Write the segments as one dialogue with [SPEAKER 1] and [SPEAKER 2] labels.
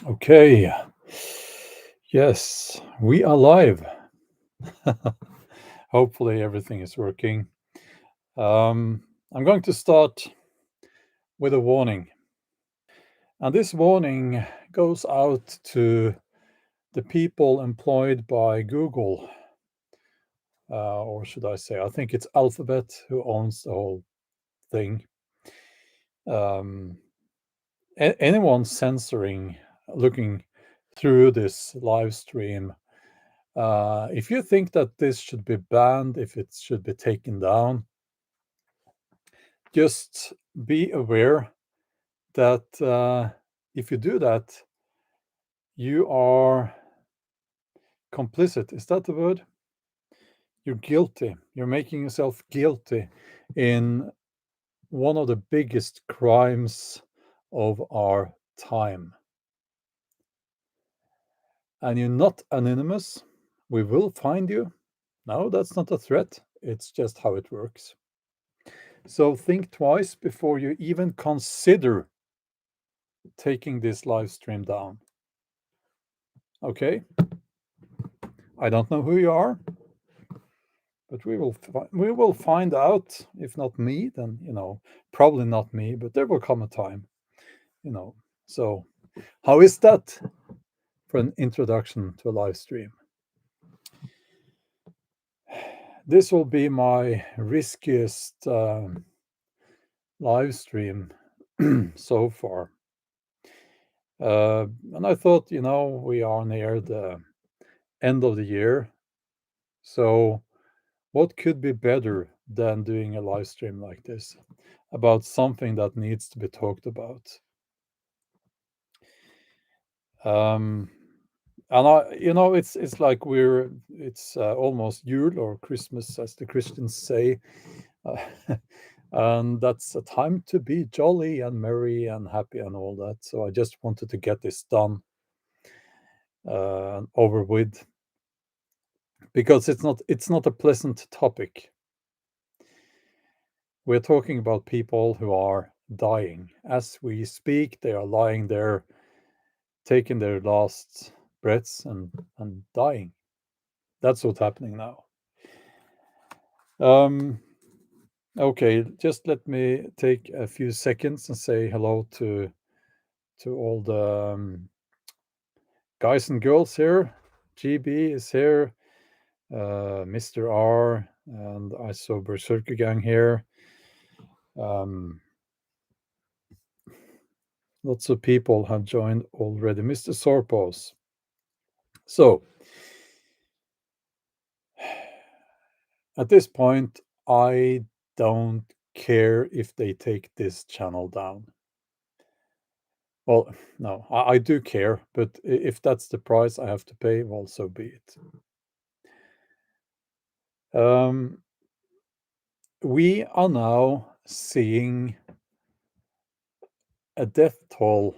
[SPEAKER 1] Okay. Yes, we are live. Hopefully everything is working. Um, I'm going to start with a warning. And this warning goes out to the people employed by Google, or should I say, I think it's Alphabet who owns the whole thing. Um, Anyone censoring, looking through this live stream, if you think that this should be banned, if it should be taken down, just be aware that if you do that, you are complicit. Is that the word? You're guilty. You're making yourself guilty in one of the biggest crimes of our time. And you're not anonymous. We will find you. No, that's not a threat. It's just how it works. So think twice before you even consider taking this live stream down. Okay? I don't know who you are, but we will find out. If not me, then probably not me, but there will come a time, you know. So, how is that for an introduction to a live stream? This will be my riskiest live stream so far. And I thought, we are near the end of the year. So, what could be better than doing a live stream like this about something that needs to be talked about? Um, and it's like it's almost Yule or Christmas, as the Christians say, uh, and that's a time to be jolly and merry and happy and all that. So I just wanted to get this done, over with, because it's not a pleasant topic. We're talking about people who are dying. As we speak, they are lying there, taking their last breaths and dying. That's what's happening now. Um, okay, just let me take a few seconds and say hello to all the guys and girls here. GB is here, Mr. R, and I saw Berserker Gang here. Um, Lots of people have joined already. Mr. Sorpos. So, at this point, I don't care if they take this channel down. Well, no, I do care, but if that's the price I have to pay, well, so be it. We are now seeing a death toll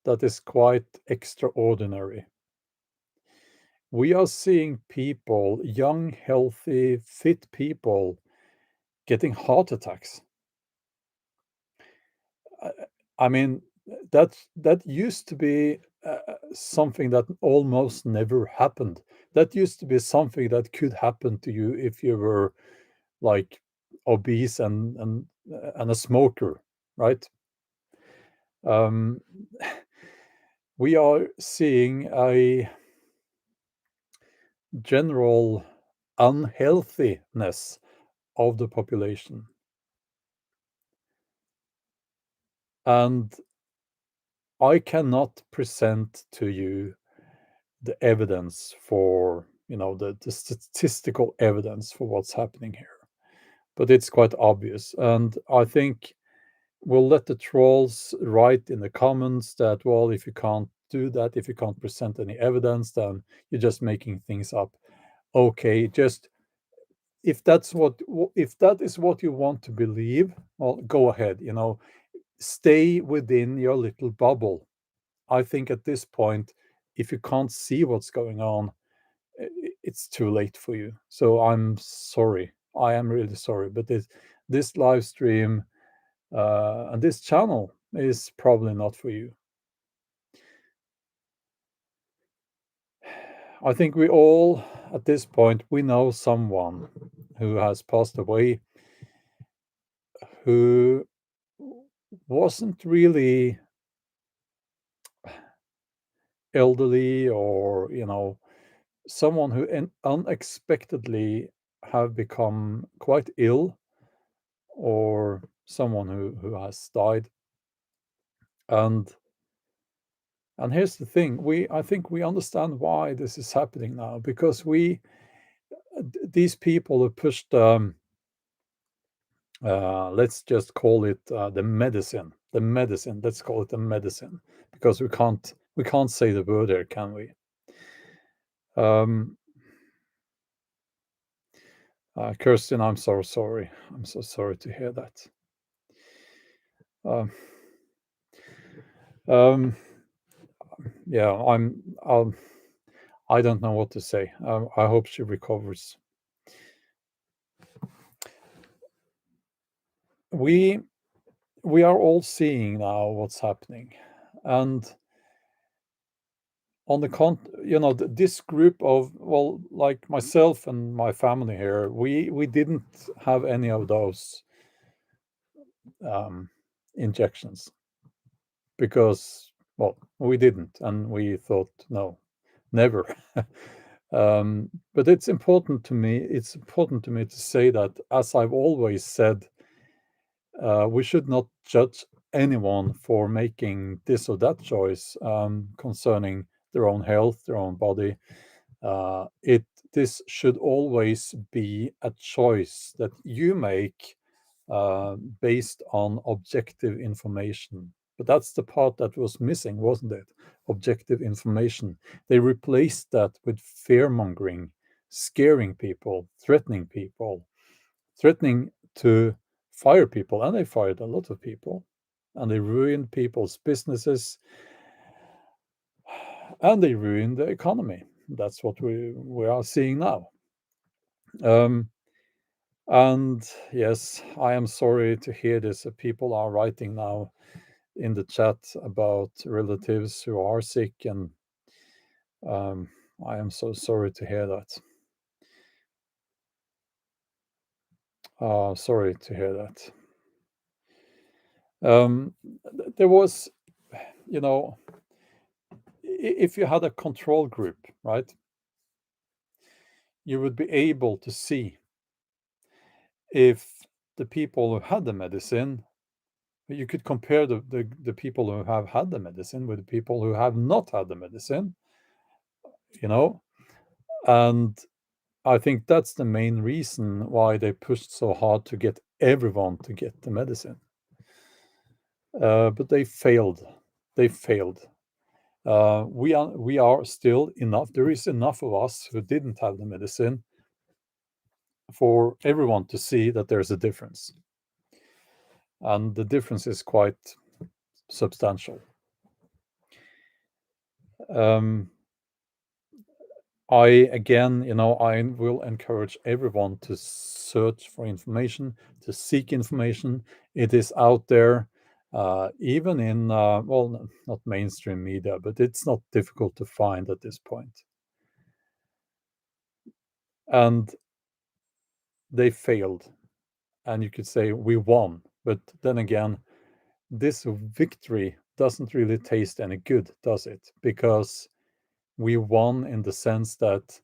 [SPEAKER 1] that is quite extraordinary. We are seeing people, young, healthy, fit people, getting heart attacks. I mean, that used to be something that almost never happened. That used to be something that could happen to you if you were like obese and a smoker, right? Um, we are seeing a general unhealthiness of the population, and I cannot present to you the evidence for, the statistical evidence for what's happening here. But it's quite obvious. And I think we'll let the trolls write in the comments that, well, if you can't do that, if you can't present any evidence, then you're just making things up. Okay, just if that is what you want to believe, well, go ahead, stay within your little bubble. I think at this point, if you can't see what's going on, it's too late for you. So I'm sorry. I am really sorry, but this live stream and this channel is probably not for you. I think we all, at this point, we know someone who has passed away who wasn't really elderly, or someone who unexpectedly have become quite ill, or someone who has died. And here's the thing, I think we understand why this is happening now, because these people who pushed, let's just call it, the medicine. Let's call it the medicine, because we can't say the word there, can we? Um, Kirsten, I'm so sorry. I'm so sorry to hear that. Um, um, yeah, I don't know what to say. I hope she recovers. We we are all seeing now what's happening, and on the this group of, well, like myself and my family here, we didn't have any of those um, injections, because, well, we didn't, and we thought, no, never. But it's important to me. It's important to me to say that, as I've always said, we should not judge anyone for making this or that choice, concerning their own health, their own body. It This should always be a choice that you make, based on objective information. But that's the part that was missing, wasn't it? Objective information. They replaced that with fear mongering, scaring people, threatening to fire people, and they fired a lot of people, and they ruined people's businesses, and they ruined the economy. That's what we are seeing now. Um, and yes, I am sorry to hear this. People are writing now in the chat about relatives who are sick, and um, I am so sorry to hear that. Sorry to hear that. There was, you know, if you had a control group, right, you would be able to see if the people who had the medicine, you could compare the people who have had the medicine with the people who have not had the medicine, you know, and I think that's the main reason why they pushed so hard to get everyone to get the medicine. But they failed. They failed. We are still enough. There is enough of us who didn't have the medicine for everyone to see that there's a difference, and the difference is quite substantial. Um, I will encourage everyone to search for information, to seek information. It is out there, even in, well, not mainstream media, but it's not difficult to find at this point. And they failed, and you could say we won, but then again, this victory doesn't really taste any good, does it? Because we won in the sense that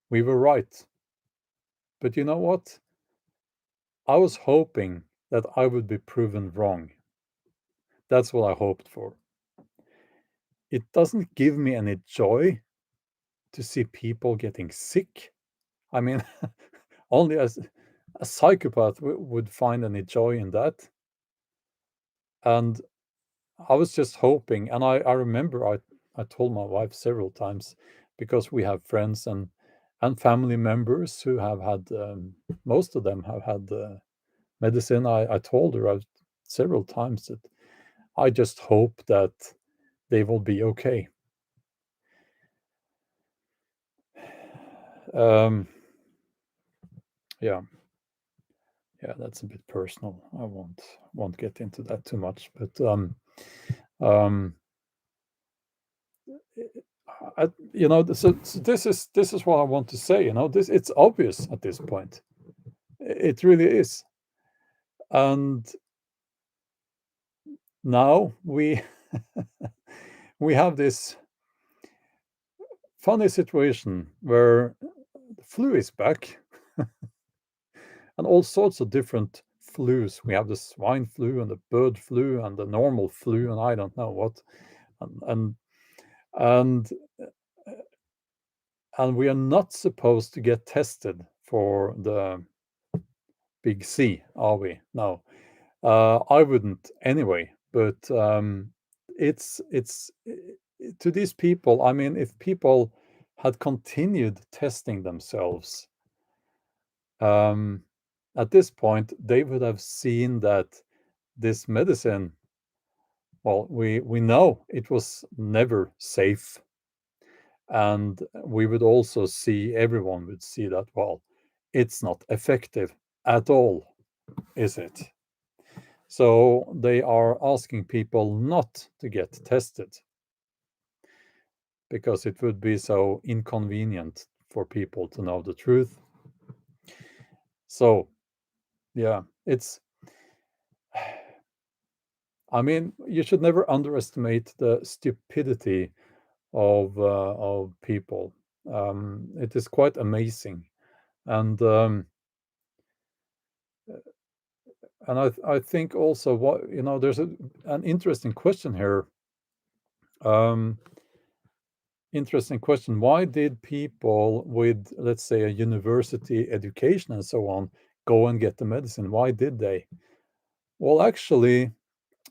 [SPEAKER 1] we were right. But you know what? I was hoping that I would be proven wrong. That's what I hoped for. It doesn't give me any joy to see people getting sick. I mean, only as a psychopath would find any joy in that. And I was just hoping, and I remember I told my wife several times, because we have friends and family members who have had, most of them have had medicine. I told her several times that I just hope that they will be okay. Um, yeah, yeah, that's a bit personal. I won't get into that too much, but um, so this is what I want to say. It's obvious at this point. It really is. And now we we have this funny situation where the flu is back, and all sorts of different flus. We have the swine flu and the bird flu and the normal flu, and I don't know what. And and and we are not supposed to get tested for the big C, are we? No. I wouldn't anyway, but it's to these people. I mean, if people had continued testing themselves, um, at this point, they would have seen that this medicine, well, we know it was never safe, and we would also see, everyone would see that, well, it's not effective at all, is it? So they are asking people not to get tested because it would be so inconvenient for people to know the truth. So, yeah, I mean, you should never underestimate the stupidity of people. It is quite amazing, and I think also, there's an interesting question here. Um, Interesting question. Why did people with, let's say, a university education and so on go and get the medicine? Why did they? Well, actually,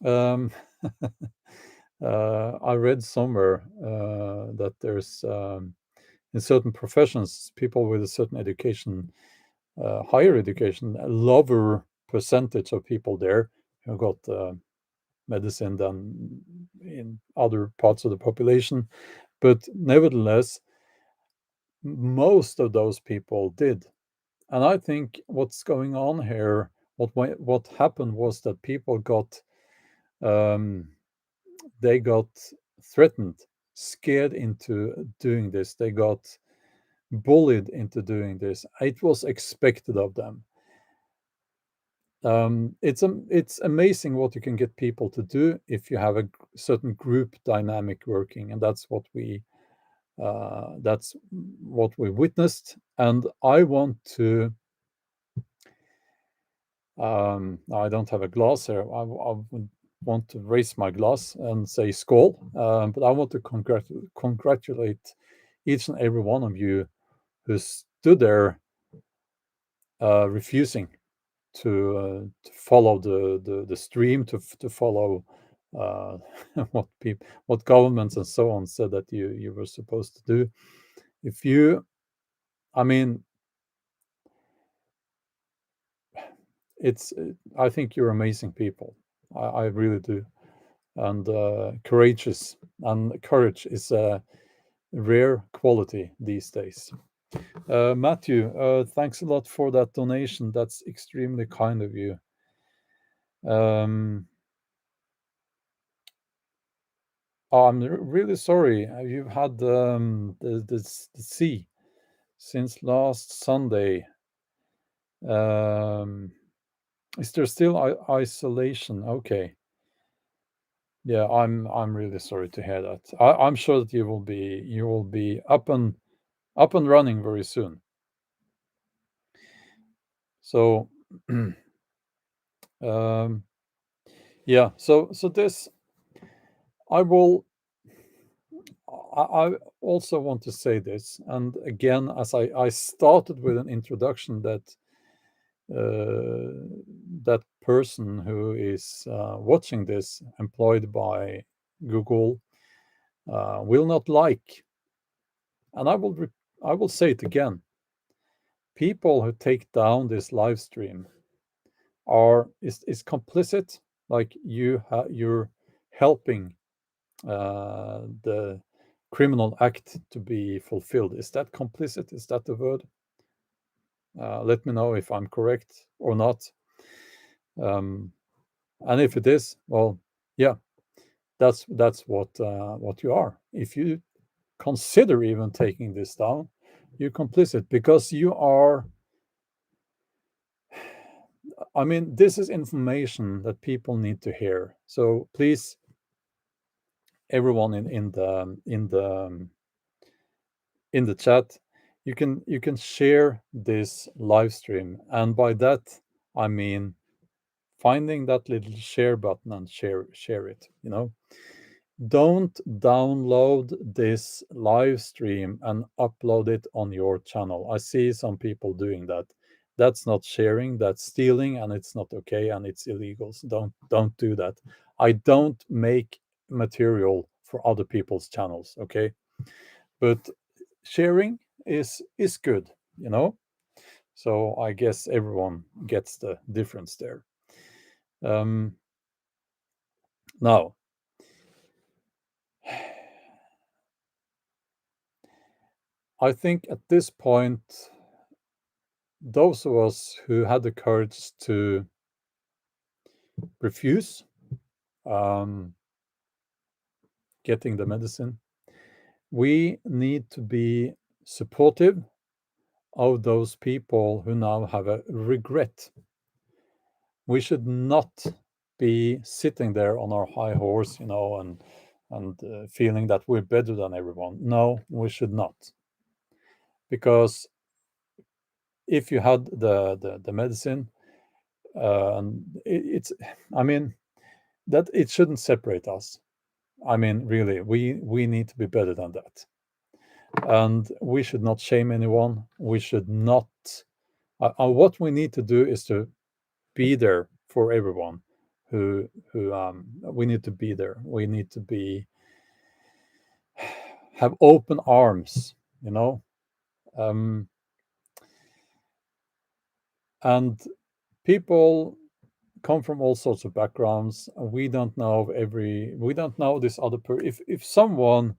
[SPEAKER 1] um, I read somewhere that there's in certain professions, people with a certain education, higher education, a lower percentage of people there who got medicine than in other parts of the population. But nevertheless, most of those people did. And I think what's going on here, what happened was that people um, got threatened, scared into doing this. They got bullied into doing this. It was expected of them. It's amazing what you can get people to do if you have a certain group dynamic working, and that's what we witnessed. And I want to. I don't have a glass here. I would want to raise my glass and say skål, but I want to congratulate each and every one of you who stood there refusing to follow the stream, to follow uh, what governments and so on said that you were supposed to do. If you, I mean, it's I think you're amazing people. I really do. And courageous, and courage is a rare quality these days. Matthew, thanks a lot for that donation. That's extremely kind of you. I'm really sorry. You've had the sea since last Sunday. Um, is there still isolation? Okay. Yeah, I'm really sorry to hear that. I'm sure that you will be up and running very soon. So, um, yeah. So this I will. I also want to say this, and again, as I started with an introduction that that person who is watching this, employed by Google, will not like, and I will say it again. People who take down this live stream is complicit. Like you're helping the criminal act to be fulfilled. Is that complicit? Is that the word? Let me know if I'm correct or not. And if it is, well, yeah, That's what you are. If you consider even taking this down, you're complicit because you are. I mean, this is information that people need to hear. So please, everyone in the chat, you can share this live stream, and by that I mean finding that little share button and share it. Don't download this live stream and upload it on your channel. I see some people doing that. That's not sharing, that's stealing, and it's not okay, and it's illegal. So don't do that. I don't make material for other people's channels, okay? But sharing is good, you know? So I guess everyone gets the difference there. Um, Now, I think at this point, those of us who had the courage to refuse getting the medicine, we need to be supportive of those people who now have a regret. We should not be sitting there on our high horse, and feeling that we're better than everyone. No, we should not, because if you had the medicine, and it's, I mean, that it shouldn't separate us. I mean, really, we need to be better than that, and we should not shame anyone. We should not. What we need to do is to be there for everyone. Who We need to be there. We need to be have open arms, you know, um, and people come from all sorts of backgrounds. We don't know this other person. If someone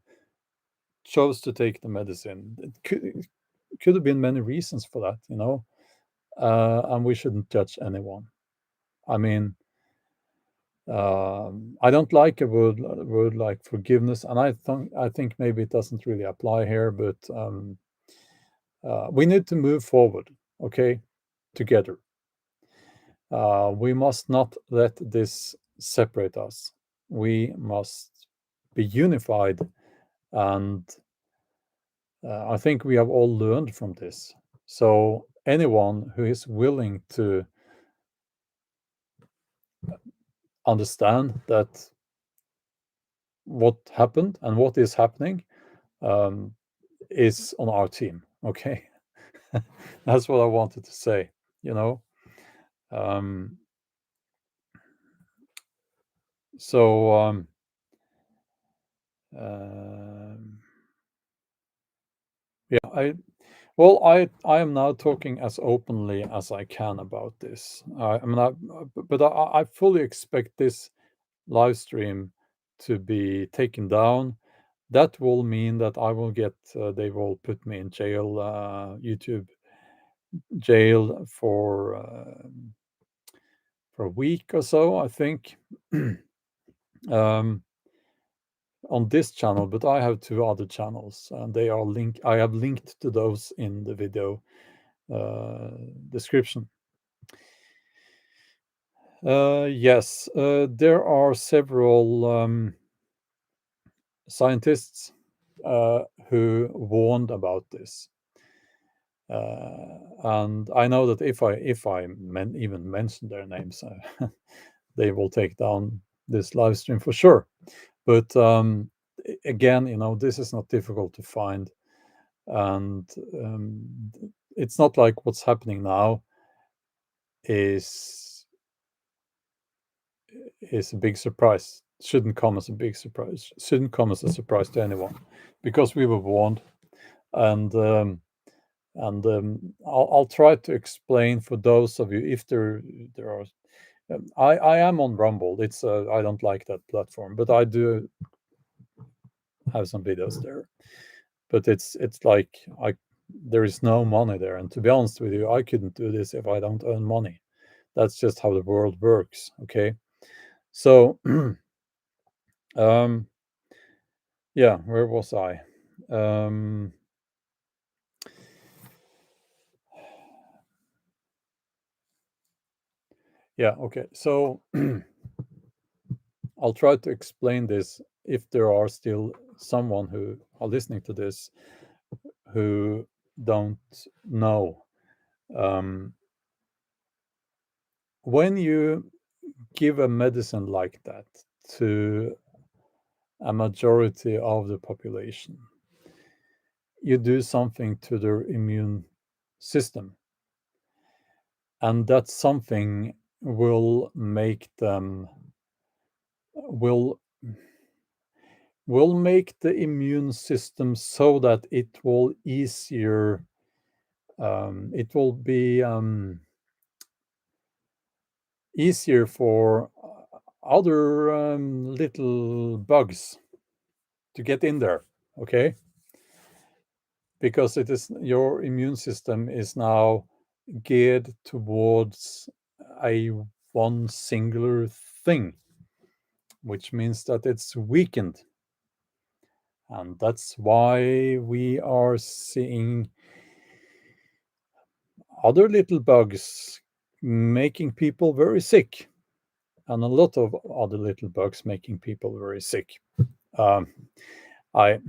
[SPEAKER 1] chose to take the medicine, it could have been many reasons for that, and we shouldn't judge anyone. I mean, I don't like a word like forgiveness, and I think maybe it doesn't really apply here, but we need to move forward, okay, together. We must not let this separate us. We must be unified, and I think we have all learned from this. So anyone who is willing to understand that what happened and what is happening um, is on our team. Okay, that's what I wanted to say. You know, um, so um, yeah, I am now talking as openly as I can about this. I mean, but I fully expect this live stream to be taken down. That will mean that I will get. They will put me in jail, YouTube jail for a week or so, I think, um, on this channel. But I have two other channels, and they are linked. I have linked to those in the video description. Yes, there are several scientists who warned about this. And I know that if I even mention their names, they will take down this live stream for sure. But again, this is not difficult to find, and it's not like what's happening now is a big surprise. Shouldn't come as a big surprise. Shouldn't come as a surprise to anyone, because we were warned, and I'll try to explain for those of you if there are. I am on Rumble. It's I don't like that platform, but I do have some videos there. But it's like there is no money there, and to be honest with you, I couldn't do this if I don't earn money. That's just how the world works. Okay, so Um, yeah, where was I? Um, yeah, okay. So I'll try to explain this if there are still someone who are listening to this who don't know. Um, when you give a medicine like that to a majority of the population, you do something to their immune system, and that something will will make the immune system so that it will be easier for other little bugs to get in there. Okay, because it is your immune system is now geared towards a one singular thing, which means that it's weakened. And that's why we are seeing other little bugs making people very sick, and a lot of other little bugs making people very sick. Um, I,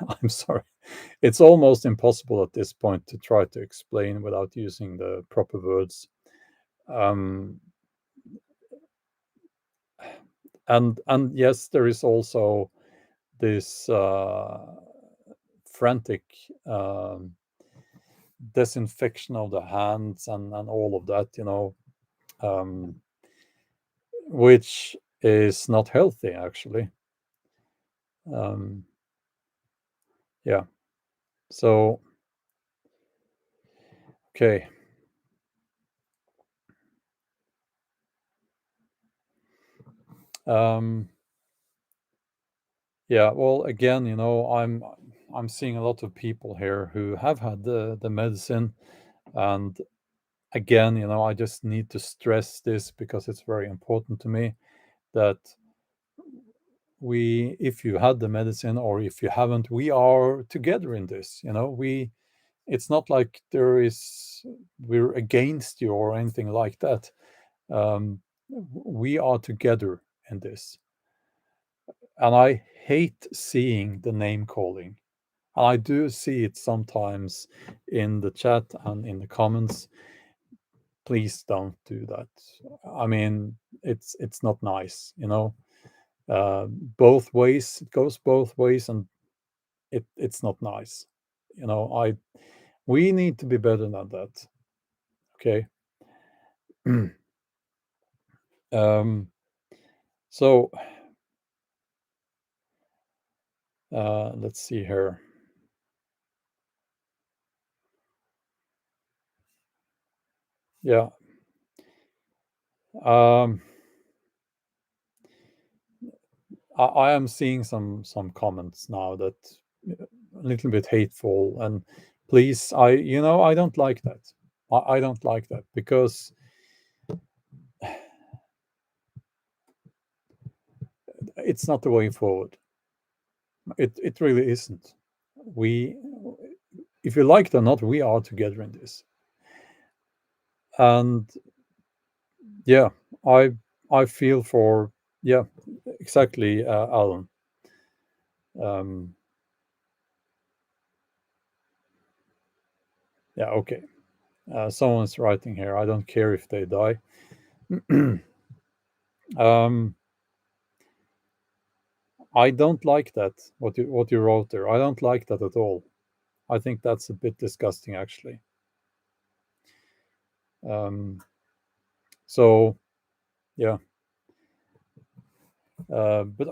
[SPEAKER 1] I'm sorry. It's almost impossible at this point to try to explain without using the proper words. Um, and yes, there is also this frantic disinfection of the hands and all of that, um, which is not healthy actually. Um, yeah. So okay. Um, yeah. Well, again, I'm seeing a lot of people here who have had the medicine, and again, I just need to stress this because it's very important to me that if you had the medicine or if you haven't, we are together in this. It's not like we're against you or anything like that. We are together in this. And I hate seeing the name calling. And I do see it sometimes in the chat and in the comments. Please don't do that. I mean, it's not nice. Both ways, it goes both ways, and it's not nice. I We need to be better than that. Okay. um, so let's see here. Yeah. Um, I am seeing some comments now that a little bit hateful, and please, I don't like that. I don't like that because it's not the way forward. It really isn't. We, if you like it or not, we are together in this. And yeah, I I feel for yeah, exactly, Alan. Um, yeah, okay. Someone's writing here. I don't care if they die. um, I don't like that. What you wrote there. I don't like that at all. I think that's a bit disgusting, actually. Um, so yeah, but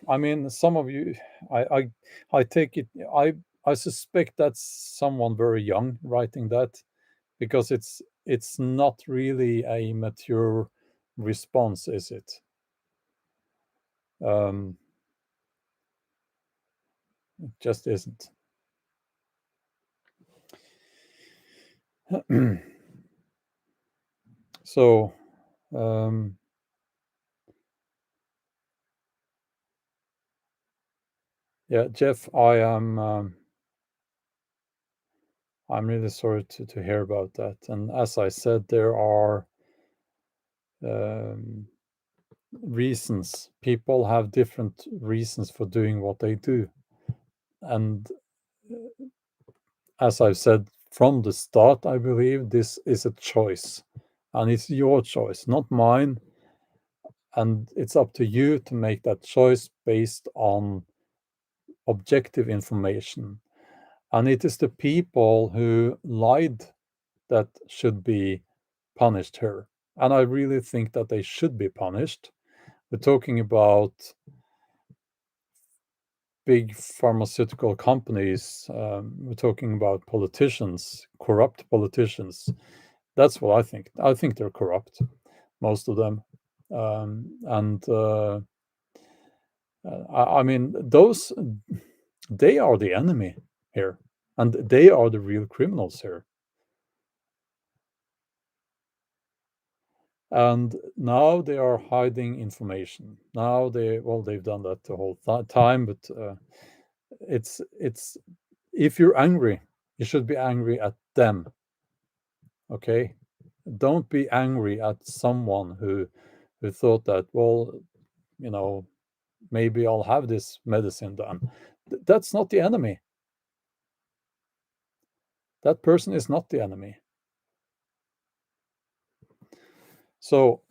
[SPEAKER 1] I mean, some of you, I, I, I take it. I suspect that's someone very young writing that because it's not really a mature response, is it? Um, it just isn't. So, um, Yeah, Jeff, I'm really sorry to hear about that. And as I said, there are um, reasons. People have different reasons for doing what they do. And as I've said from the start, I believe this is a choice. And it's your choice, not mine. And it's up to you to make that choice based on objective information. And it is the people who lied that should be punished here. And I really think that they should be punished. We're talking about big pharmaceutical companies. We're talking about politicians, corrupt politicians. That's what I think. I think they're corrupt, most of them. And I mean, they are the enemy here, and they are the real criminals here. And now they are hiding information. Now they've done that the whole time, but it's if you're angry, you should be angry at them. Okay, don't be angry at someone who thought that, well, you know, maybe I'll have this medicine done. That's not the enemy. That person is not the enemy. So,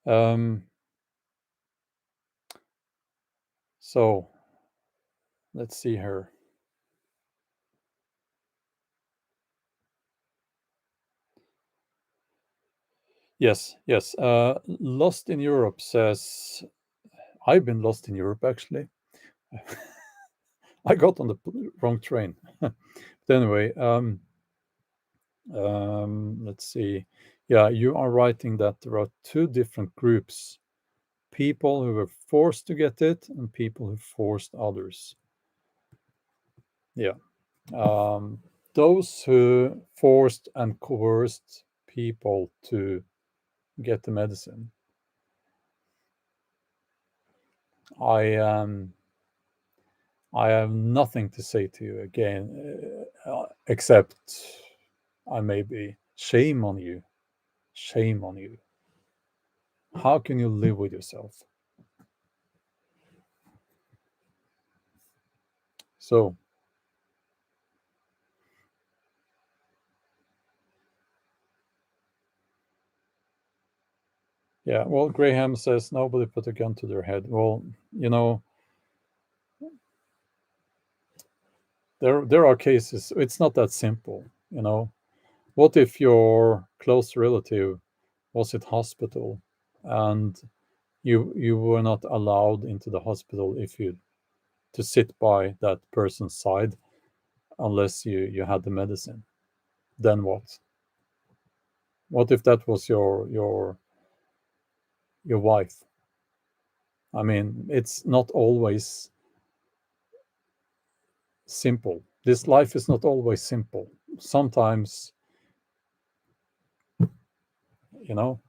[SPEAKER 1] um, so let's see here. Yes, yes. Lost in Europe says, I've been lost in Europe actually. I got on the wrong train. But anyway, let's see. Yeah, you are writing that there are two different groups: people who were forced to get it and people who forced others. Yeah. Um, those who forced and coerced people to get the medicine. I I have nothing to say to you again, except I maybe shame on you. Shame on you. How can you live with yourself? So, yeah, well, Graham says nobody put a gun to their head. Well, you know, there are cases. It's not that simple. You know, what if your close relative was at hospital and you were not allowed into the hospital if you to sit by that person's side unless you had the medicine? Then what? What if that was your wife? I mean, it's not always simple. This life is not always simple. Sometimes, you know.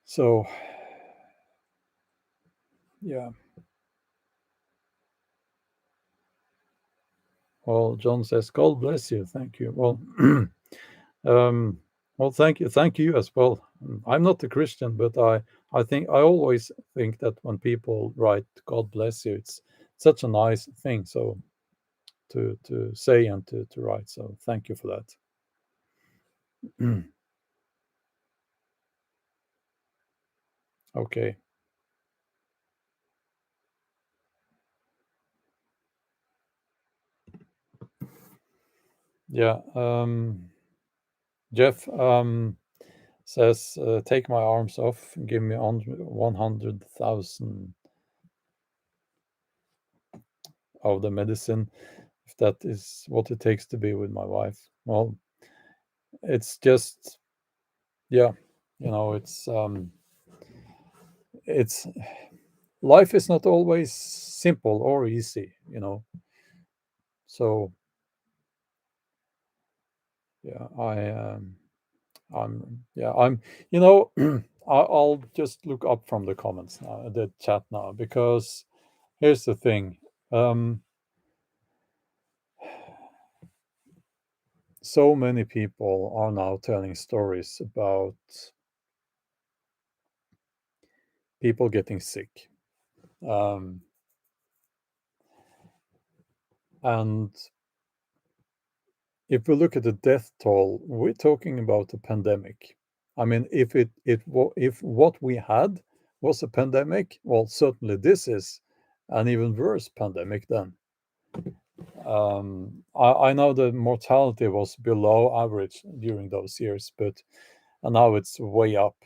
[SPEAKER 1] So, yeah. Well, John says, God bless you. Thank you. Well, um, well, thank you as well. I'm not a Christian, but I think I always think that when people write "God bless you," it's such a nice thing. So to say and to write. So thank you for that. Okay. Yeah. Jeff says, take my arms off and give me 100,000 of the medicine if that is what it takes to be with my wife. Well, it's just, yeah, you know, it's life is not always simple or easy, you know. So yeah, I'm, you know, I'll just look up from the comments now, the chat now, because here's the thing. So many people are now telling stories about people getting sick. Um, and if we look at the death toll, we're talking about a pandemic. I mean, if what we had was a pandemic, well, certainly this is an even worse pandemic then. I know the mortality was below average during those years, but and now it's way up.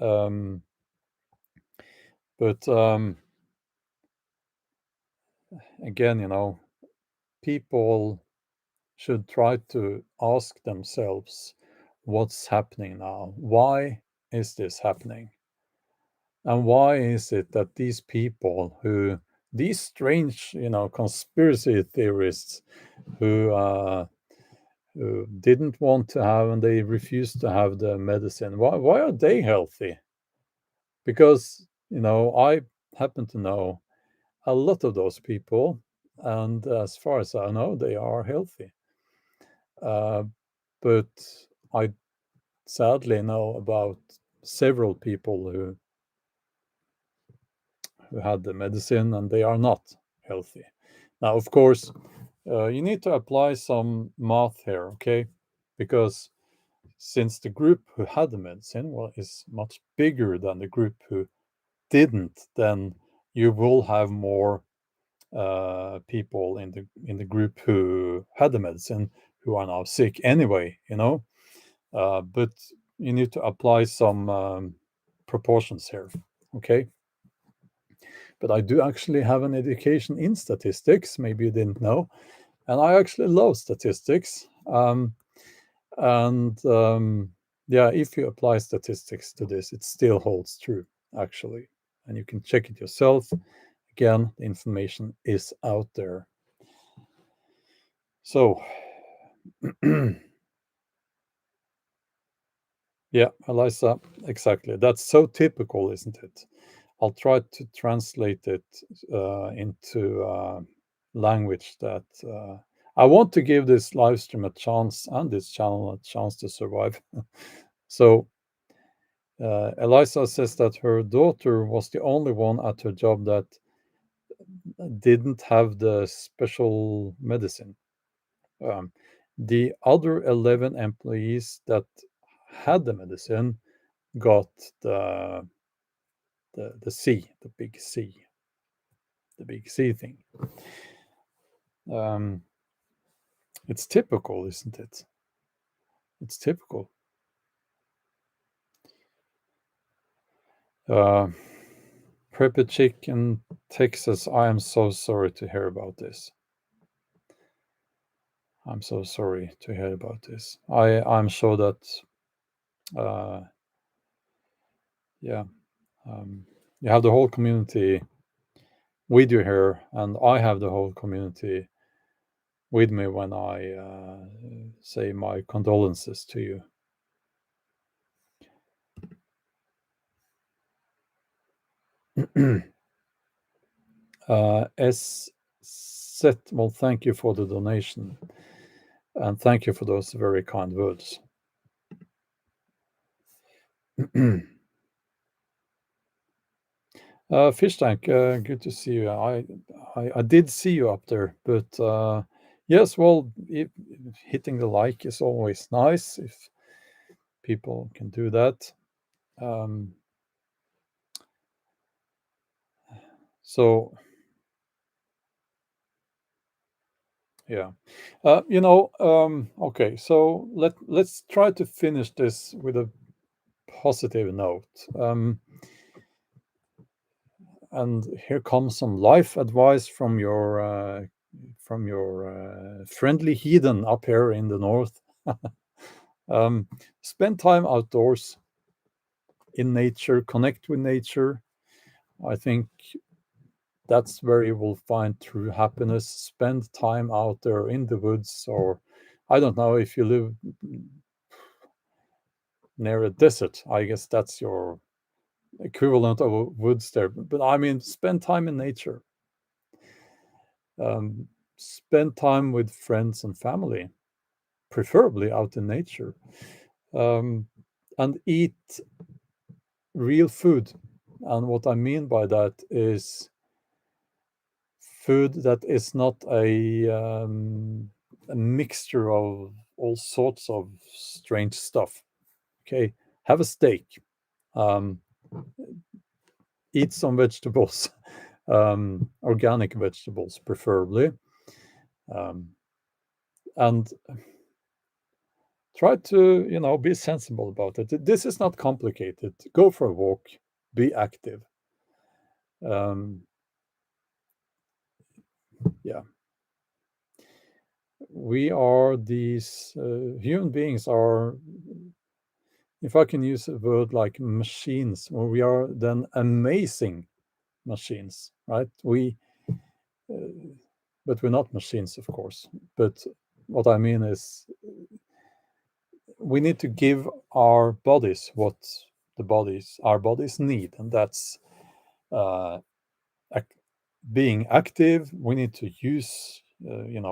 [SPEAKER 1] Um, but again, people should try to ask themselves what's happening now? Why is this happening? And why is it that these people these strange, conspiracy theorists who didn't want to have and they refused to have the medicine, why are they healthy? Because, I happen to know a lot of those people, and as far as I know, they are healthy. Uh, but I sadly know about several people who had the medicine and they are not healthy. Now, of course, you need to apply some math here, okay? Because since the group who had the medicine is much bigger than the group who didn't, then you will have more people in the group who had the medicine who are now sick anyway, but you need to apply some proportions here, okay? But I do actually have an education in statistics, maybe you didn't know, and I actually love statistics. And yeah, if you apply statistics to this, it still holds true, actually. And you can check it yourself. Again, the information is out there. So, yeah, Eliza, exactly. That's so typical, isn't it? I'll try to translate it into language that I want to give this live stream a chance and this channel a chance to survive. So, Eliza says that her daughter was the only one at her job that didn't have the special medicine. The other 11 employees that had the medicine got the C, the big C, the big C thing. Um, it's typical, isn't it? It's typical. Preppy Chick in Texas, I am so sorry to hear about this. I'm so sorry to hear about this. I'm sure that, uh, yeah, you have the whole community with you here, and I have the whole community with me when I say my condolences to you. S. Set, well, thank you for the donation, and thank you for those very kind words. Fish Tank, good to see you. I did see you up there, but yes, well, hitting the like is always nice if people can do that. So yeah, okay. So let's try to finish this with a positive note. And here comes some life advice from your friendly heathen up here in the north. Spend time outdoors in nature, connect with nature. I think that's where you will find true happiness. Spend time out there in the woods, or I don't know if you live near a desert. I guess that's your equivalent of a woods there. But I mean, spend time in nature. Um, Spend time with friends and family, preferably out in nature, um, and eat real food. And what I mean by that is food that is not a mixture of all sorts of strange stuff. Okay, have a steak, um, eat some vegetables, organic vegetables preferably, um, and try to be sensible about it. This is not complicated. Go for a walk, be active. Um, yeah, we are these human beings are, if I can use a word like machines, or we are then amazing machines, right? Uh, but we're not machines, of course. But what I mean is, we need to give our bodies what our bodies need, and that's uh, being active. We need to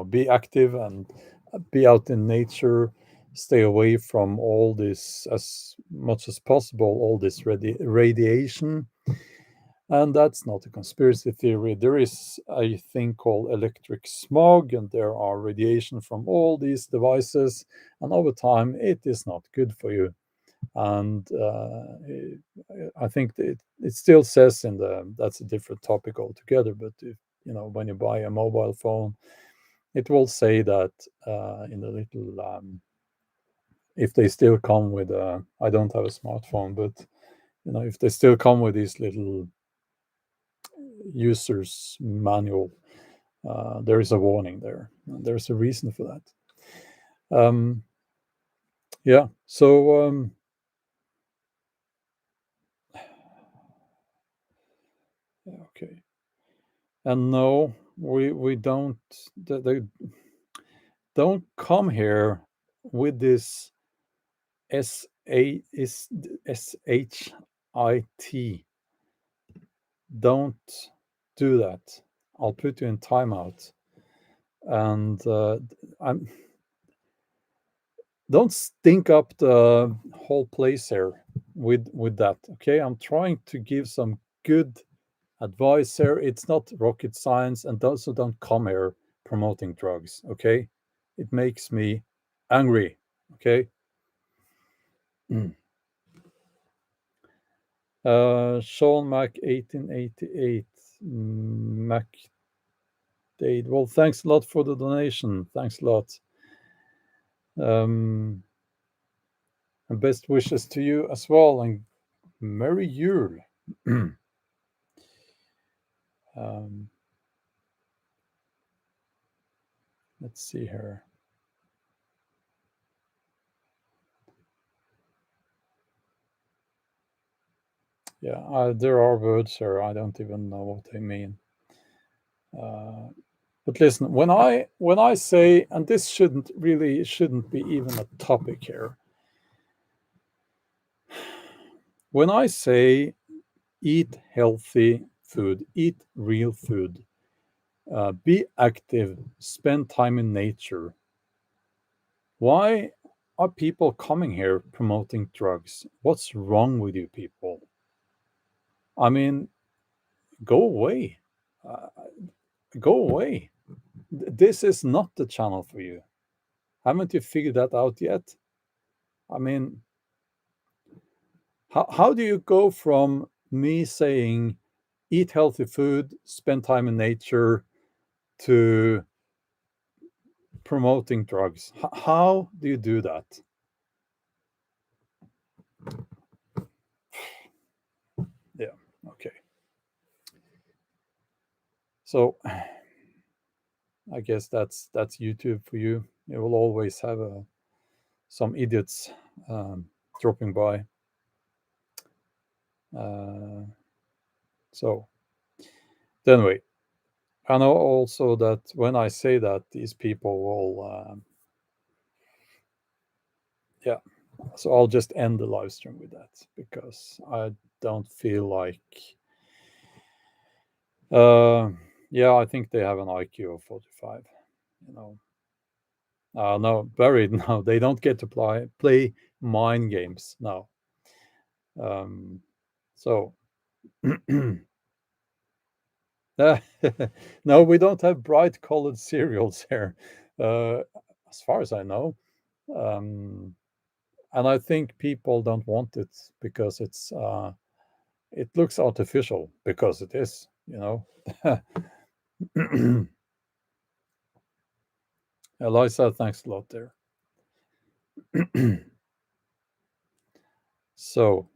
[SPEAKER 1] be active and be out in nature, stay away from all this as much as possible, all this radiation. And that's not a conspiracy theory. There is a thing called electric smog, and there are radiation from all these devices. And over time, it is not good for you. And I think it still says in that's a different topic altogether. But if, when you buy a mobile phone, it will say that in the little, if they still come with I don't have a smartphone, but if they still come with these little users manual, there is a warning there. And there's a reason for that. Yeah. So okay. And no, we don't. They don't come here with this shit. Don't do that. I'll put you in timeout. And I'm don't stink up the whole place here with that. Okay, I'm trying to give some good advice here. It's not rocket science, and also don't come here promoting drugs. Okay, it makes me angry. Okay. Sean Mac 1888 Mac Dade. Well, thanks a lot for the donation. Thanks a lot. And best wishes to you as well, and Merry Yule. um, let's see here. Yeah, there are words here. I don't even know what they mean. But listen, when I say, and this shouldn't be even a topic here. When I say eat healthy food, eat real food, be active, spend time in nature. Why are people coming here promoting drugs? What's wrong with you people? I mean, go away. Uh, go away. This is not the channel for you. Haven't you figured that out yet? I mean, how do you go from me saying eat healthy food, spend time in nature, to promoting drugs? How do you do that? Yeah, okay. So I guess that's YouTube for you. You will always have some idiots dropping by. Uh, so anyway, I know also that when I say that, these people will, yeah. So I'll just end the live stream with that because I don't feel like. Uh, yeah, I think they have an IQ of 45. You know, no, buried. No, they don't get to play mind games now. So, no, we don't have bright colored cereals here, uh, as far as I know. Um, and I think people don't want it because it looks artificial because it is, you know. Eliza, thanks a lot there. So,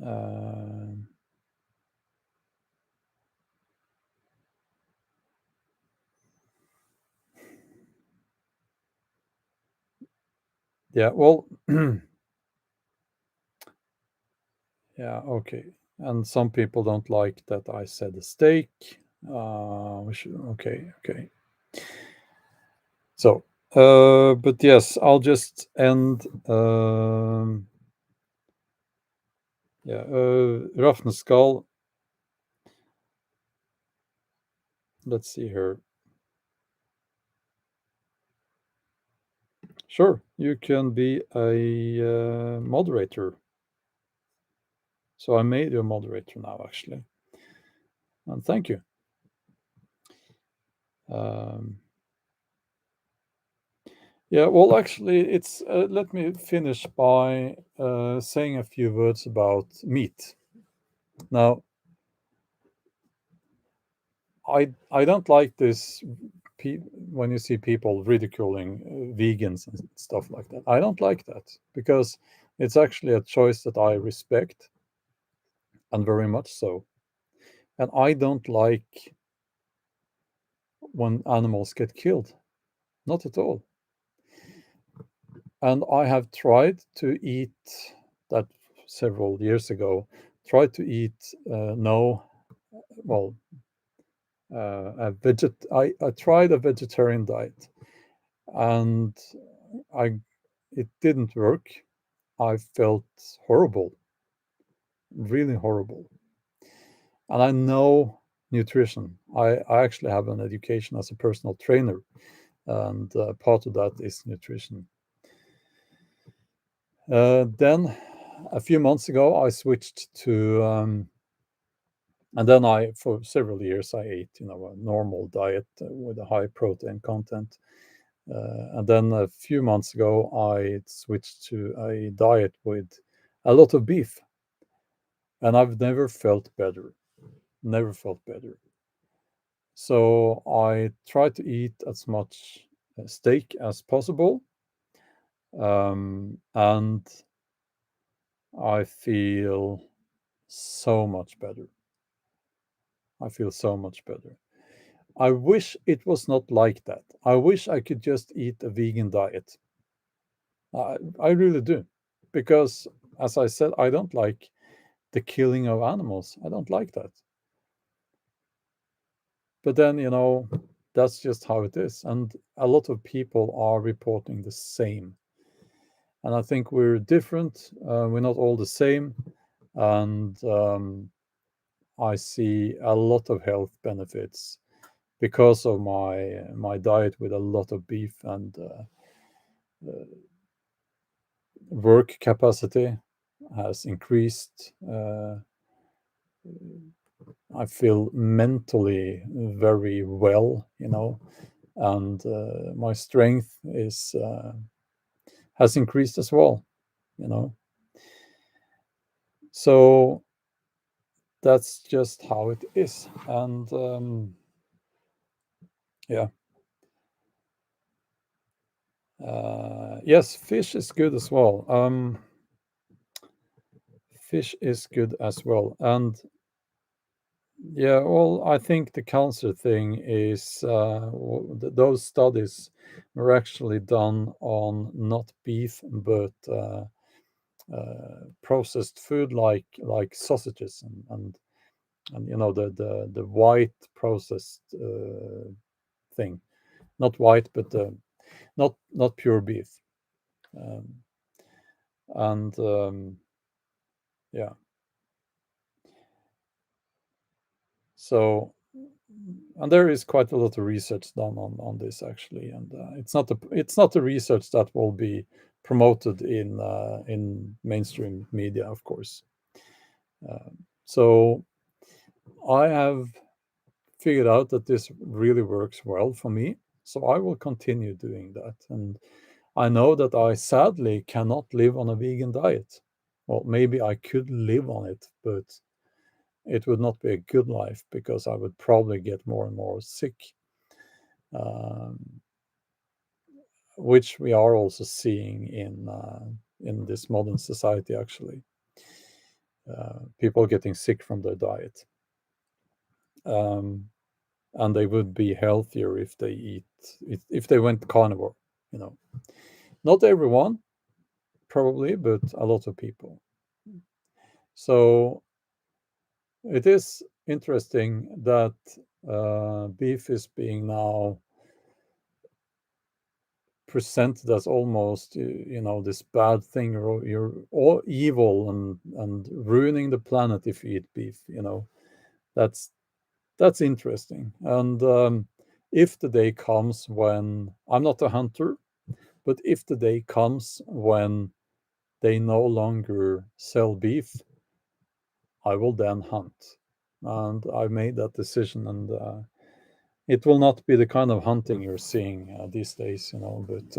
[SPEAKER 1] um, yeah, well, yeah, okay. And some people don't like that I said a steak. Okay, okay. So, but yes, I'll just end. Yeah, Rafn Skull. Let's see here. Sure, you can be a moderator. So I made you a moderator now, actually. And thank you. Um, yeah, well, actually, it's. Let me finish by saying a few words about meat. Now, I don't like this when you see people ridiculing vegans and stuff like that. I don't like that because it's actually a choice that I respect, and very much so. And I don't like when animals get killed, not at all. And I have tried to eat that several years ago. Tried to eat no, well, I tried a vegetarian diet, and I it didn't work. I felt horrible, really horrible. And I know nutrition. I actually have an education as a personal trainer, and part of that is nutrition. Then a few months ago, I switched to, and then for several years, I ate, a normal diet with a high protein content. And then a few months ago, I switched to a diet with a lot of beef, and I've never felt better. Never felt better. So I try to eat as much steak as possible, and I feel so much better. I feel so much better. I wish it was not like that. I wish I could just eat a vegan diet. I really do. Because, as I said, I don't like the killing of animals. I don't like that. But then, that's just how it is. And a lot of people are reporting the same. And I think we're different. We're not all the same. And I see a lot of health benefits because of my diet with a lot of beef, and work capacity has increased. I feel mentally very well, and my strength is has increased as well, you know. So that's just how it is, and yeah. Yes, fish is good as well. Fish is good as well, and yeah, well, I think the cancer thing is those studies were actually done on not beef, but processed food like sausages, and the white processed thing, not white, but not pure beef. Um, And yeah, so and there is quite a lot of research done on this actually, and it's not the research that will be promoted in mainstream media, of course. So I have figured out that this really works well for me, so I will continue doing that. And I know that I sadly cannot live on a vegan diet. Well, maybe I could live on it, but it would not be a good life because I would probably get more and more sick, um, which we are also seeing in this modern society. Actually, people getting sick from their diet, um, and they would be healthier if they if they went carnivore. You know, not everyone probably, but a lot of people. So it is interesting that beef is being now presented as almost this bad thing, or you're all evil and ruining the planet if you eat beef. That's that's interesting. And if the day comes when I'm not a hunter, but if the day comes when they no longer sell beef, I will then hunt. And I made that decision, and it will not be the kind of hunting you're seeing these days, but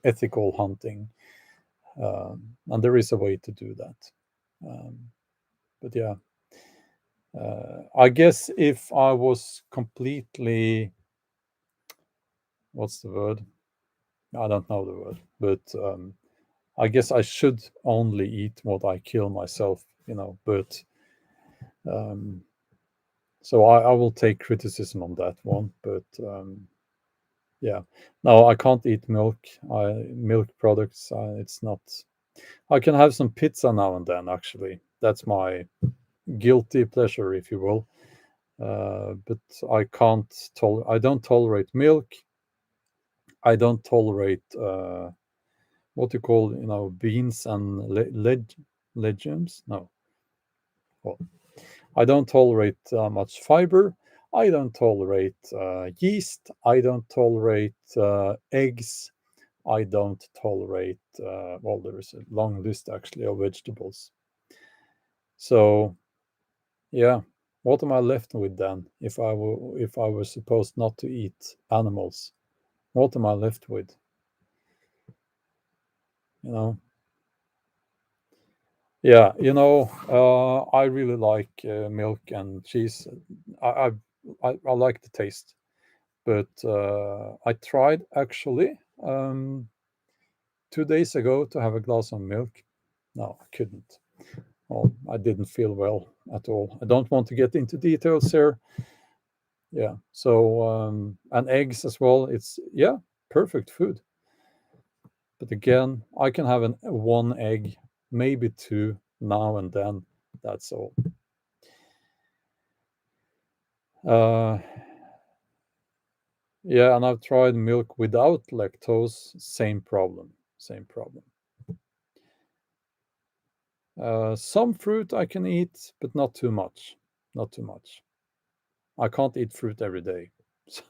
[SPEAKER 1] ethical hunting. And there is a way to do that. Um, but yeah, I guess if I was completely, what's the word? I don't know the word, but I guess I should only eat what I kill myself, but um, so I will take criticism on that one. But yeah, no, I can't eat milk. Milk products. It's not. I can have some pizza now and then. Actually, that's my guilty pleasure, if you will. But I can't I don't tolerate milk. I don't tolerate what you call, beans and legumes. No, well, I don't tolerate much fiber. I don't tolerate yeast. I don't tolerate eggs. I don't tolerate, well, there's a long list actually of vegetables. So, yeah, what am I left with then if I was supposed not to eat animals? What am I left with? You know? Yeah, I really like milk and cheese. I, I like the taste, but I tried actually 2 days ago to have a glass of milk. No, I couldn't. Well, I didn't feel well at all. I don't want to get into details here. Yeah. So and eggs as well. It's yeah, perfect food. But again, I can have one egg, maybe two now and then. That's all. Uh, yeah, and I've tried milk without lactose. Same problem. Same problem. Some fruit I can eat, but not too much. Not too much. I can't eat fruit every day. So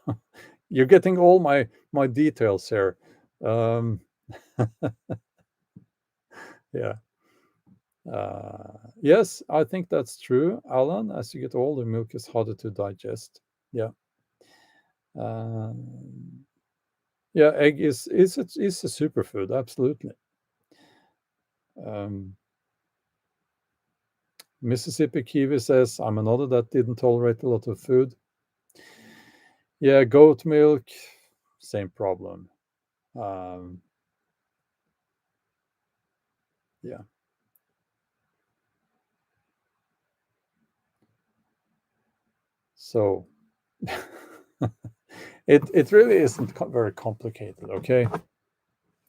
[SPEAKER 1] you're getting all my details here. Um, yeah. Yes, I think that's true, Alan. As you get older, milk is harder to digest. Yeah. Yeah, egg is a superfood. Absolutely. Um, Mississippi Kiwi says, I'm another that didn't tolerate a lot of food. Yeah, goat milk, same problem. Um, yeah. So it really isn't very complicated. Okay,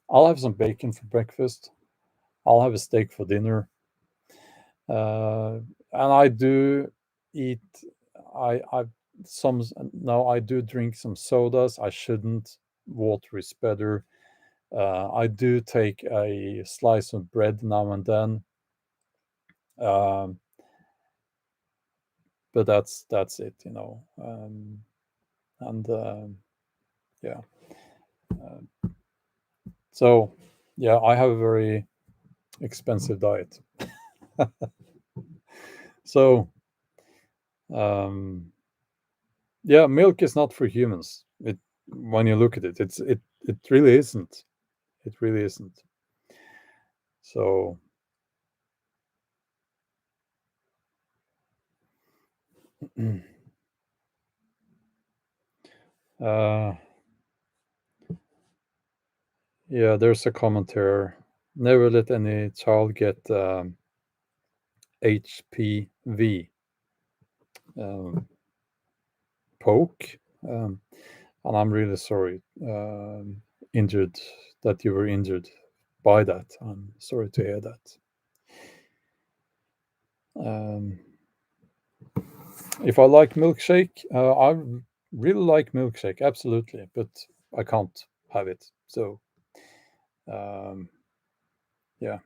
[SPEAKER 1] I'll have some bacon for breakfast. I'll have a steak for dinner, and I do eat. I some now I do drink some sodas. I shouldn't. Water is better. I do take a slice of bread now and then, um, but that's it, you know. And yeah, so yeah, I have a very expensive diet. So um, yeah, milk is not for humans. It When you look at it, it really isn't. It really isn't. So uh, yeah, there's a comment here. Never let any child get HPV um, poke, and I'm really sorry injured that you were injured by that. I'm sorry to hear that. Um, if I like milkshake, I really like milkshake, absolutely, but I can't have it. So um, yeah.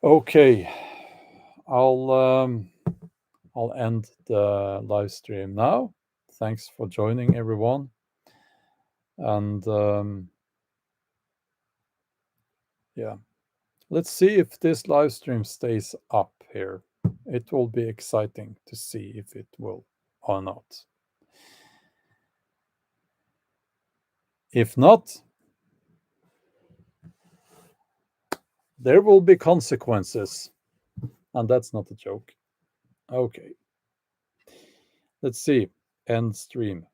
[SPEAKER 1] Okay, I'll um, I'll end the live stream now. Thanks for joining, everyone, and yeah, let's see if this live stream stays up here. It will be exciting to see if it will or not. If not, there will be consequences, and that's not a joke. Okay, let's see. End stream.